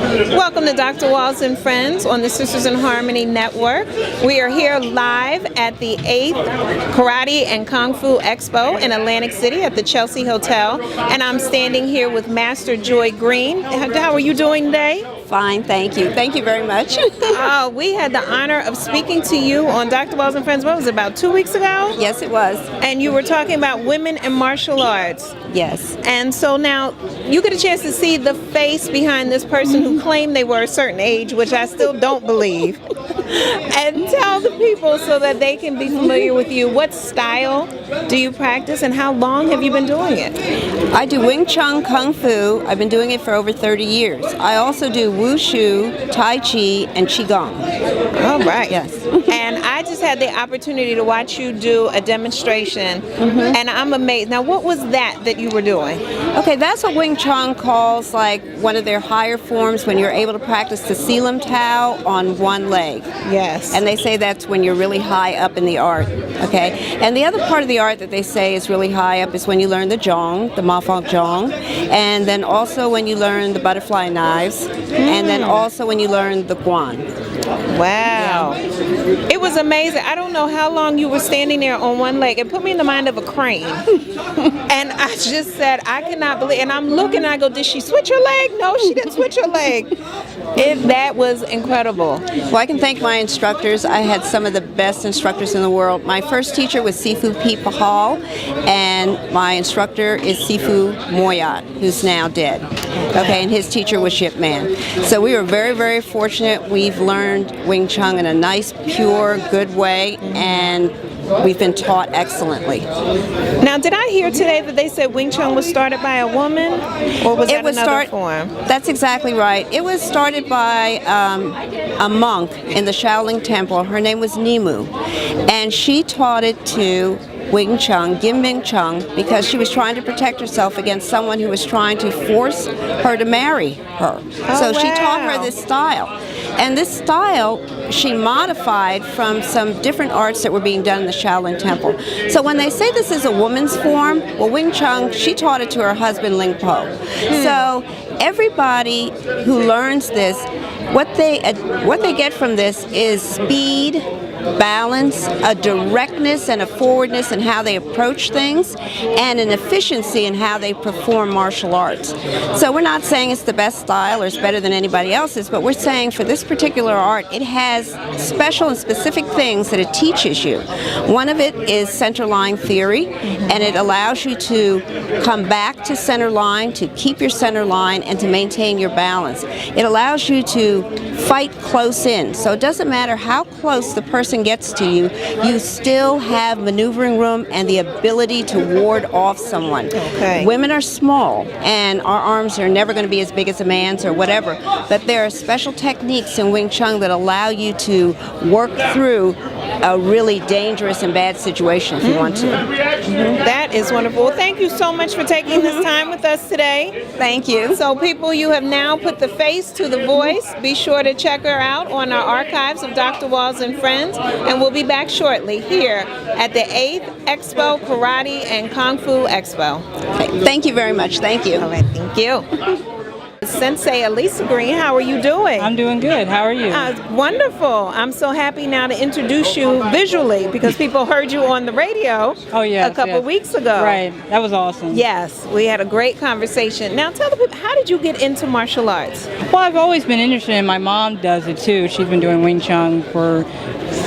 Welcome to Dr. Walls and Friends on the Sisters in Harmony Network. We are here live at the 8th Karate and Kung Fu Expo in Atlantic City at the Chelsea Hotel. And I'm standing here with Master Joy Greene. How are you doing today? Fine, thank you. Thank you very much. We had the honor of speaking to you on Dr. Walls and Friends, what was it, about 2 weeks ago? Yes, it was. And you were talking about women in martial arts. Yes. And so now you get a chance to see the face behind this person who claimed they were a certain age, which I still don't believe. And tell the people so that they can be familiar with you. What style do you practice and how long have you been doing it? I do Wing Chun Kung Fu. I've been doing it for over 30 years. I also do Wushu, Tai Chi, and Qigong. All right. Yes. And I just had the opportunity to watch you do a demonstration, and I'm amazed. Now, what was that you were doing? Okay, that's what Wing Chun calls like one of their higher forms when you're able to practice the Selim Tao on one leg. Yes. And they say that's when you're really high up in the art, okay? And the other part of the art that they say is really high up is when you learn the Zhong, the Ma Fong Zhong, and then also when you learn the butterfly knives, and then also when you learn the Guan. Wow. It was amazing. I don't know how long you were standing there on one leg. It put me in the mind of a crane. And I just said, I cannot believe, and I'm looking and I go, did she switch her leg? No, she didn't switch her leg. That was incredible. Well, I can thank my instructors. I had some of the best instructors in the world. My first teacher was SIFU Pete Pahal, and my instructor is SIFU Moyat, who's now dead. Okay, and his teacher was Ship Man. So we were very, very fortunate. We've learned Wing Chun in a nice, pure, good way, and we've been taught excellently. Now, did I hear today that they said Wing Chun was started by a woman, or was that another form? That's exactly right. It was started by a monk in the Shaolin Temple. Her name was Nimu, and she taught it to Wing Chun, Gim Ming Chung, because she was trying to protect herself against someone who was trying to force her to marry her. So she taught her this style. And this style she modified from some different arts that were being done in the Shaolin Temple. So when they say this is a woman's form, well, Wing Chun, she taught it to her husband, Ling Po. So everybody who learns this, what they get from this is speed, balance, a directness and a forwardness in how they approach things, and an efficiency in how they perform martial arts. So we're not saying it's the best style or it's better than anybody else's, but we're saying for this particular art, it has special and specific things that it teaches you. One of it is center line theory, and it allows you to come back to center line, to keep your center line, and to maintain your balance. It allows you to fight close in, so it doesn't matter how close the person gets to you, you still have maneuvering room and the ability to ward off someone. Okay. Women are small, and our arms are never going to be as big as a man's or whatever, but there are special techniques in Wing Chun that allow you to work through a really dangerous and bad situation if you want to. That is wonderful. Well, thank you so much for taking this time with us today. Thank you. So people, you have now put the face to the voice. Be sure to check her out on our archives of Dr. Walls and Friends, and we'll be back shortly here at the 8th Expo Karate and Kung Fu Expo. Okay. Thank you very much. Thank you. All right, thank you. Sensei Elisa Greene, how are you doing? I'm doing good. How are you? Wonderful. I'm so happy now to introduce you visually because people heard you on the radio a couple weeks ago. Right. That was awesome. Yes, we had a great conversation. Now tell the people, how did you get into martial arts? Well, I've always been interested, and my mom does it too. She's been doing Wing Chun for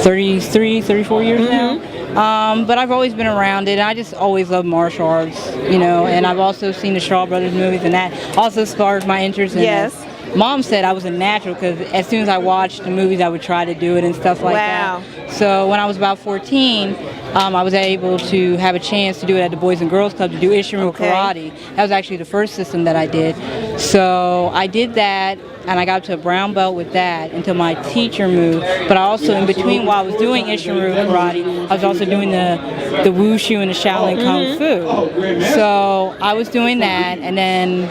34 years now. But I've always been around it, and I just always loved martial arts, you know, and I've also seen the Shaw Brothers movies, and that also sparked my interest in it. Mom said I was a natural because as soon as I watched the movies, I would try to do it and stuff like that. So when I was about 14, I was able to have a chance to do it at the Boys and Girls Club to do Ishirin Karate. That was actually the first system that I did. So I did that, and I got to a brown belt with that until my teacher moved. But I also, in between, while I was doing Ishirin Karate, I was also doing the Wushu and the Shaolin Kung Fu. So I was doing that, and then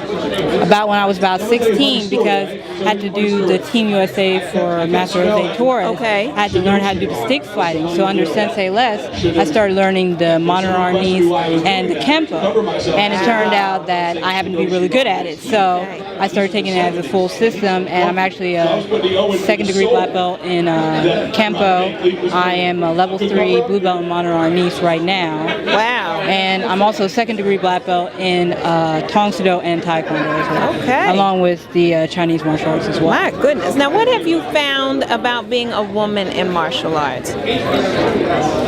about when I was about 16, because I had to do the Team USA for Master Jose Torres, I had to learn how to do the stick fighting. So under Sensei Les, I started learning the modern arnis and the Kempo, and it turned out that I happened to be really good at it. So Okay. I started taking it as a full system, and I'm actually a second-degree black belt in Kempo. I am a level 3 blue belt in Monitor Arnis right now. Wow. And I'm also a second-degree black belt in Tong Soo Do and Taekwondo as well. Okay. Along with the Chinese martial arts as well. My goodness. Now, what have you found about being a woman in martial arts?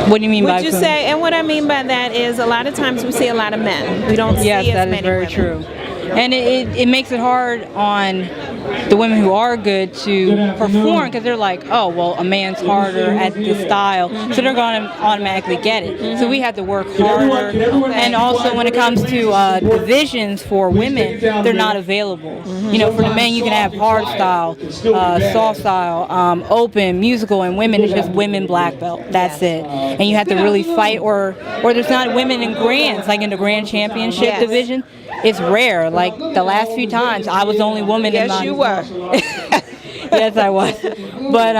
What do you mean by Would you say, and what I mean by that is a lot of times we see a lot of men. We don't see as Yes, that many is very women. true. And it makes it hard on the women who are good to perform because they're like, oh, well, a man's harder at this style, so they're going to automatically get it. So we have to work harder. And also when it comes to divisions for women, they're not available. You know, for the men, you can have hard style, soft style, open, musical, and women, it's just women black belt. That's it. And you have to really fight, or there's not women in grands, like in the grand championship division. It's rare. Like the last few times, I was the only woman in my... Yes, you were. Yes, I was. But,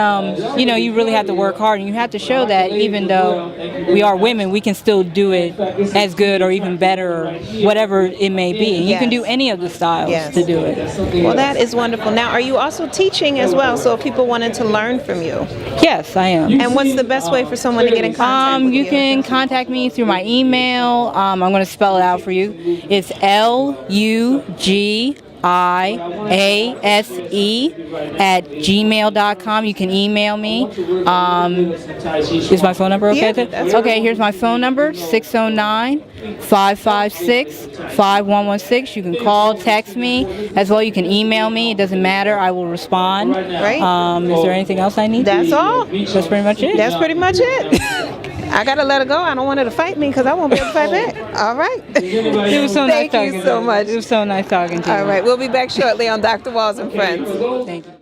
you know, you really have to work hard, and you have to show that even though we are women, we can still do it as good or even better, or whatever it may be. And you can do any of the styles to do it. Well, that is wonderful. Now, are you also teaching as well? So if people wanted to learn from you? Yes, I am. And what's the best way for someone to get in contact with you? You can contact me through my email. I'm going to spell it out for you. It's LUGIASE@gmail.com. You can email me. Is my phone number okay? Okay, here's my phone number, 609-556-5116. You can call, text me as well. You can email me. It doesn't matter. I will respond. Right. Is there anything else I need? That's all. That's pretty much it. That's pretty much it. I gotta let her go. I don't want her to fight me because I won't be able to fight back. All right. It was so nice talking to you. Thank you so much. It was so nice talking to you. All right. We'll be back shortly on Dr. Walls and Friends. Thank you.